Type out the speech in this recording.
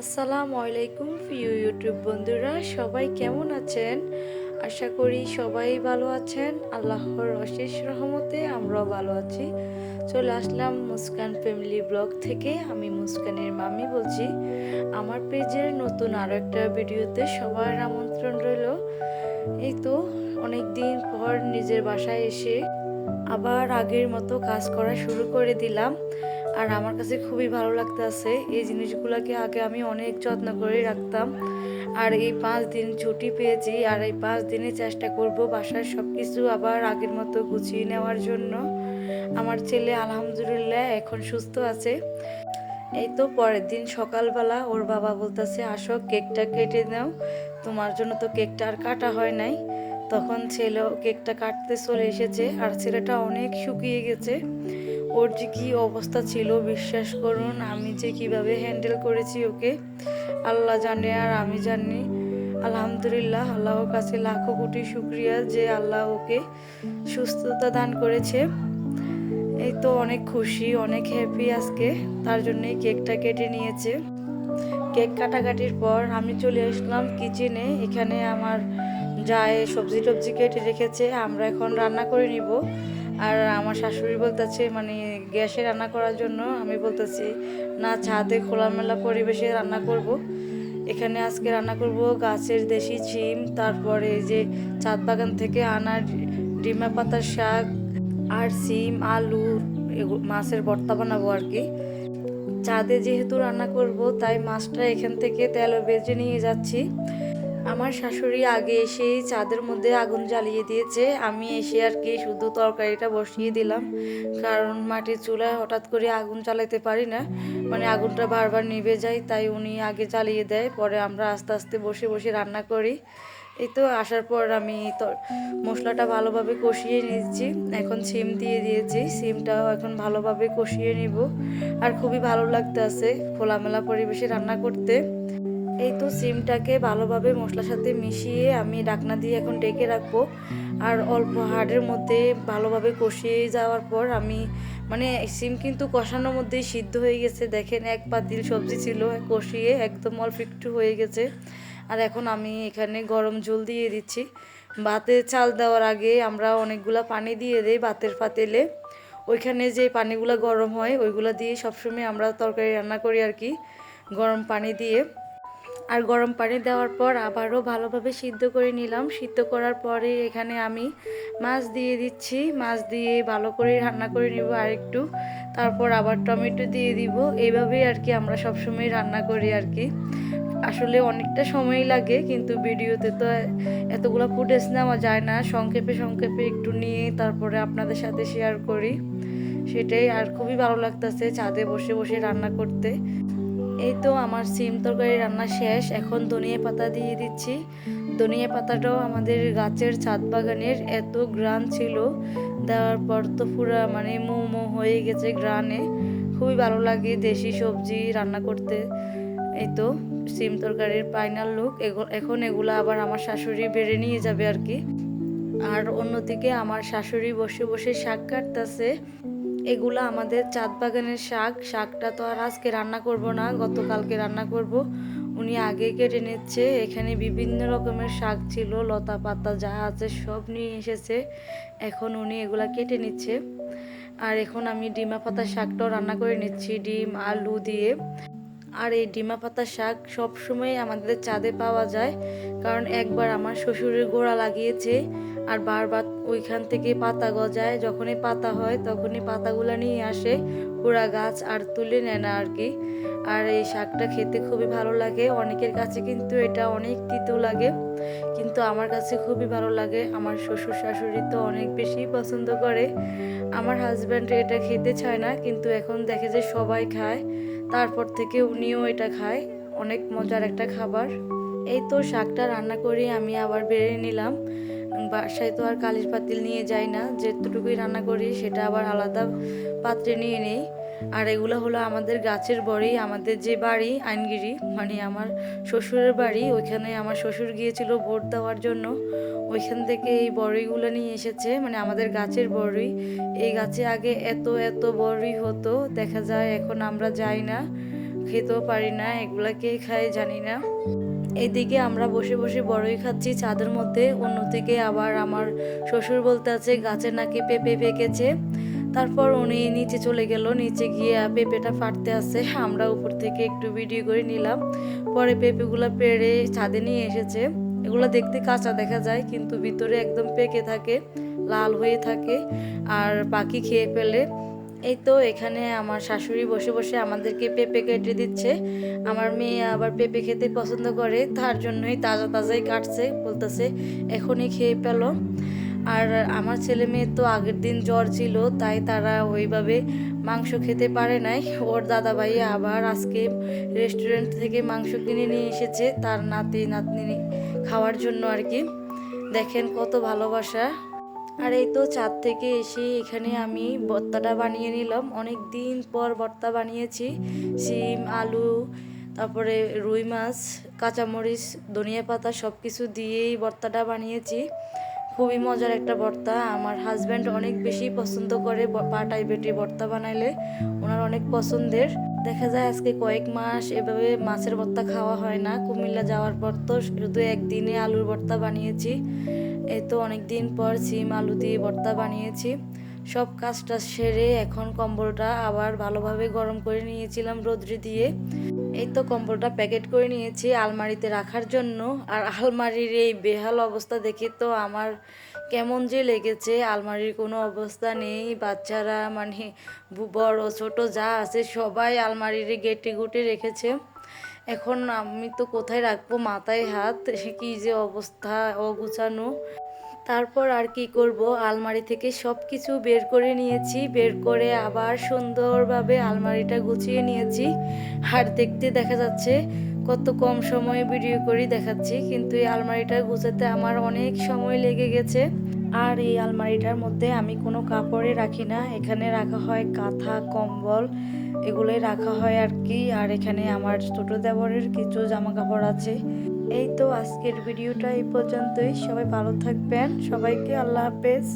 আসসালামু আলাইকুম প্রিয় ইউটিউব বন্ধুরা, সবাই কেমন আছেন? আশা করি সবাই ভালো আছেন। আল্লাহর অশেষ রহমতে আমরাও ভালো আছি। চলে আসলাম মুস্কান ফ্যামিলি ব্লগ থেকে। আমি মুস্কানের মামি বলছি। আমার পেজের নতুন আরও একটা ভিডিওতে সবার আমন্ত্রণ রইল। এই তো অনেক দিন পর নিজের বাসায় এসে আবার আগের মতো কাজ করা শুরু করে দিলাম। আর আমার কাছে খুবই ভালো লাগতেছে। এই জিনিসগুলোকে আগে আমি অনেক যত্ন করে রাখতাম। আর এই 5 দিন ছুটি পেয়েছি, আর এই 5 দিনে চেষ্টা করব বাসার সব কিছু আবার আগের মতো গুছিয়ে নেওয়ার জন্য। আমার ছেলে আলহামদুলিল্লাহ এখন সুস্থ আছে। এই তো পরের দিন সকালবেলা ওর বাবা বলতেছে, আসো কেকটা কেটে নাও, তোমার জন্য তো কেকটা আর কাটা হয় নাই। তখন ছেলে কেকটা কাটতে চলে এসেছে, আর ছেলেটা অনেক শুকিয়ে গেছে। ওর যে কী অবস্থা ছিল বিশ্বাস করুন, আমি যে কিভাবে হ্যান্ডেল করেছি ওকে আল্লাহ জানে আর আমি জানি। আলহামদুলিল্লাহ, আল্লাহর কাছে লাখো কোটি শুকরিয়া যে আল্লাহ ওকে সুস্থতা দান করেছে। এই তো অনেক খুশি, অনেক হ্যাপি আজকে, তার জন্যই কেকটা কেটে নিয়েছে। কেক কাটাকাটির পর আমি চলে আসলাম কিচেনে। এখানে আমার যায় সবজি টবজি কেটে রেখেছে, আমরা এখন রান্না করে নিব। আর আমার শাশুড়ি বলতেছে মানে গ্যাসে রান্না করার জন্য, আমি বলতেছি না, ছাদে খোলামেলা পরিবেশে রান্না করব। এখানে আজকে রান্না করব গাছের দেশি শিম, তারপরে এই যে ছাদ বাগান থেকে আনা ডিমা পাতার শাক, আর সিম আলু মাছের ভর্তা বানাবো আর কি। চাঁদে যেহেতু রান্না করব তাই মাছটা এখান থেকে তেলে ভেজে নিয়ে যাচ্ছি। আমার শাশুড়ি আগে এসেই চাঁদের মধ্যে আগুন জ্বালিয়ে দিয়েছে, আমি এসে আর কি শুধু তরকারিটা বসিয়ে দিলাম। কারণ মাটির চুলায় হঠাৎ করে আগুন জ্বালাতে পারি না, মানে আগুনটা বারবার নিভে যায়, তাই উনি আগে জ্বালিয়ে দেয়, পরে আমরা আস্তে আস্তে বসে বসে রান্না করি। এই তো আসার পর আমি মশলাটা ভালোভাবে কষিয়ে নিয়েছি। এখন সিম দিয়ে দিয়েছি, সিমটাও এখন ভালোভাবে কষিয়ে নিব। আর খুবই ভালো লাগতেছে খোলামেলা পরিবেশে রান্না করতে। এই তো সিমটাকে ভালোভাবে মশলার সাথে মিশিয়ে আমি ঢাকনা দিয়ে এখন ঢেকে রাখবো। আর অল্প হাড়ের মধ্যে ভালোভাবে কষিয়ে যাওয়ার পর আমি মানে সিম কিন্তু কষানোর মধ্যেই সিদ্ধ হয়ে গেছে। দেখেন এক পাতিল সবজি ছিল, কষিয়ে একদম অল্প একটু হয়ে গেছে। আর এখন আমি এখানে গরম জল দিয়ে দিচ্ছি। ভাতে চাল দেওয়ার আগে আমরা অনেকগুলা পানি দিয়ে দিই ভাতের পাতিলে। ওইখানে যে পানিগুলো গরম হয় ওইগুলো দিয়ে সবসময় আমরা তরকারি রান্না করি আর কি, গরম পানি দিয়ে। আর গরম পানি দেওয়ার পর আবারও ভালোভাবে সিদ্ধ করে নিলাম। সিদ্ধ করার পরে এখানে আমি মাছ দিয়ে দিচ্ছি, মাছ দিয়ে ভালো করে রান্না করে নিব আর একটু, তারপর আবার টমেটো দিয়ে দিব। এইভাবেই আর কি আমরা সবসময় রান্না করি আর কি। আসলে অনেকটা সময় লাগে, কিন্তু ভিডিওতে তো এতগুলো ফুটেজ নেওয়া যায় না, সংক্ষেপে সংক্ষেপে একটু নিয়ে তারপরে আপনাদের সাথে শেয়ার করি, সেটাই। আর খুবই ভালো লাগতেছে ছাদে বসে বসে রান্না করতে। এই তো আমার সিম তরকারি রান্না শেষ, এখন ধনিয়া পাতা দিয়ে দিচ্ছি। ধনিয়া পাতাটাও আমাদের গাছের ছাদ বাগানের, এত গ্রান ছিল, দেওয়ার পর তো পুরা মানে মোমো হয়ে গেছে গ্রানে। খুবই ভালো লাগে দেশি সবজি রান্না করতে। এই তো সিম তরকারির ফাইনাল লুক। এখন এগুলো আবার আমার শাশুড়ি বেড়ে নিয়ে যাবে আর কি। আর অন্যদিকে আমার শাশুড়ি বসে বসে শাক কাটতেছে। এগুলা আমাদের চাঁদ বাগানের শাক। শাকটা তো আর আজকে রান্না করব না, গতকালকে রান্না করব। উনি আগে কেটে নিচ্ছে। এখানে বিভিন্ন রকমের শাক ছিল, লতা পাতা যা আছে সব নিয়ে এসেছে। এখন উনি এগুলা কেটে নিচ্ছে। আর এখন আমি ডিমা পাতা শাকটাও রান্না করে নিচ্ছি ডিম আলু দিয়ে। আর এই ডিমা পাতা শাক সবসময় আমাদের চাঁদে পাওয়া যায়, কারণ একবার আমার শ্বশুরের গোড়া লাগিয়েছে, আর বারবার ওইখান থেকে পাতা গজায়, যখনই পাতা হয় তখনই পাতাগুলো নিয়ে আসে পুরা গাছ, আর তুলে নেয় না আর কি। আর এই শাকটা খেতে খুবই ভালো লাগে। অনেকের কাছে কিন্তু এটা অনেক তিতো লাগে, কিন্তু আমার কাছে খুবই ভালো লাগে। আমার শ্বশুর শাশুড়ি তো অনেক বেশি পছন্দ করে। আমার হাজব্যান্ড এটা খেতে চায় না, কিন্তু এখন দেখে যে সবাই খায়, তারপর থেকে উনিও এটা খায়। অনেক মজার একটা খাবার। এই তো শাকটা রান্না করে আমি আবার বেড়ে নিলাম। বাসায় তো আর কালির পাতিল নিয়ে যাই না, যেটুকুই রান্না করি সেটা আবার আলাদা পাত্রে নিয়ে নেই। আর এগুলো হলো আমাদের গাছের বড়ি। আমাদের যে বাড়ি আইনগিরি, মানে আমার শ্বশুরের বাড়ি, ওইখানে আমার শ্বশুর গিয়েছিল ভোট দেওয়ার জন্য, ওইখান থেকে এই বড়িগুলো নিয়ে এসেছে, মানে আমাদের গাছের বড়ি। এই গাছে আগে এত এত বড়ি হতো, দেখা যায় এখন আমরা যাই না, খেতেও পারি না, এগুলা কে খায় জানি না। এইদিকে আমরা বসে বসে বড়ই খাচ্ছি ছাদের মধ্যে, অন্যদিকে আবার আমার শ্বশুর বলতে আছে গাছে নাকি পেঁপে পেকেছে। তারপর উনি নিচে চলে গেল, নিচে গিয়ে পেঁপেটা ফাটতে আছে, আমরা উপর থেকে একটু ভিডিও করে নিলাম। পরে পেঁপেগুলো পেড়ে ছাদে নিয়ে এসেছে। এগুলো দেখতে কাঁচা দেখা যায় কিন্তু ভিতরে একদম পেকে থাকে, লাল হয়ে থাকে আর পাখি খেয়ে ফেলে। এই তো এখানে আমার শাশুড়ি বসে বসে আমাদেরকে পেঁপে কেটে দিচ্ছে। আমার মেয়ে আবার পেঁপে খেতে পছন্দ করে, তার জন্যই তাজা তাজাই কাটছে, বলতেছে এখনই খেয়ে পেলো। আর আমার ছেলে মেয়ে তো আগের দিন জ্বর ছিল, তাই তারা ওইভাবে মাংস খেতে পারে নাই। ওর দাদা ভাই আবার আজকে রেস্টুরেন্ট থেকে মাংস কিনে নিয়ে এসেছে তার নাতি নাতনি খাওয়ার জন্য আর কি। দেখেন কত ভালোবাসা। আর এই তো ছাদ থেকে এসে এখানে আমি ভর্তাটা বানিয়ে নিলাম, অনেক দিন পর ভর্তা বানিয়েছি। শিম, আলু, তারপরে রুই মাছ, কাঁচামরিচ, ধনিয়া পাতা সব কিছু দিয়েই ভর্তাটা বানিয়েছি। খুবই মজার একটা ভর্তা, আমার হাজব্যান্ড অনেক বেশি পছন্দ করে পাটাই বেটে ভর্তা বানাইলে, ওনার অনেক পছন্দের। দেখা যায় আজকে কয়েক মাস এভাবে মাছের ভর্তা খাওয়া হয় না, কুমিল্লা যাওয়ার পর তো শুধু একদিনে আলুর ভর্তা বানিয়েছি। এই তো অনেক দিন পর সিম আলু দিয়ে ভর্তা বানিয়েছি। সব কাজটা সেরে এখন কম্বলটা আবার ভালোভাবে গরম করে নিয়েছিলাম রোদ্রে দিয়ে। এই তো কম্বলটা প্যাকেট করে নিয়েছি আলমারিতে রাখার জন্য। আর আলমারির এই বেহাল অবস্থা দেখে তো আমার কেমন যে লেগেছে, আলমারির কোনো অবস্থা নেই। বাচ্চারা মানে বড় ছোট যা আছে সবাই আলমারির গেটে গুটে রেখেছে। এখন আমি তো কোথায় রাখবো, মাথায় হাত, কি যে অবস্থা অগুছানো। তারপর আর কি করব, আলমারি থেকে সব কিছু বের করে নিয়েছি, বের করে আবার সুন্দরভাবে আলমারিটা গুছিয়ে নিয়েছি। আর দেখতে দেখা যাচ্ছে কত কম সময়ে ভিডিও করে দেখাচ্ছি, কিন্তু এই আলমারিটা গুছাতে আমার অনেক সময় লেগে গেছে। আর এই আলমারিটার মধ্যে আমি কোনো কাপড়ে রাখি না, এখানে রাখা হয় কাঁথা, কম্বল, এগুলোই রাখা হয় আর কি। আর এখানে আমার ছোট দেবরের কিছু জামা কাপড় আছে। এই তো আজকের ভিডিওটা এই পর্যন্তই, সবাই ভালো থাকবেন, সবাইকে আল্লাহ হাফেজ।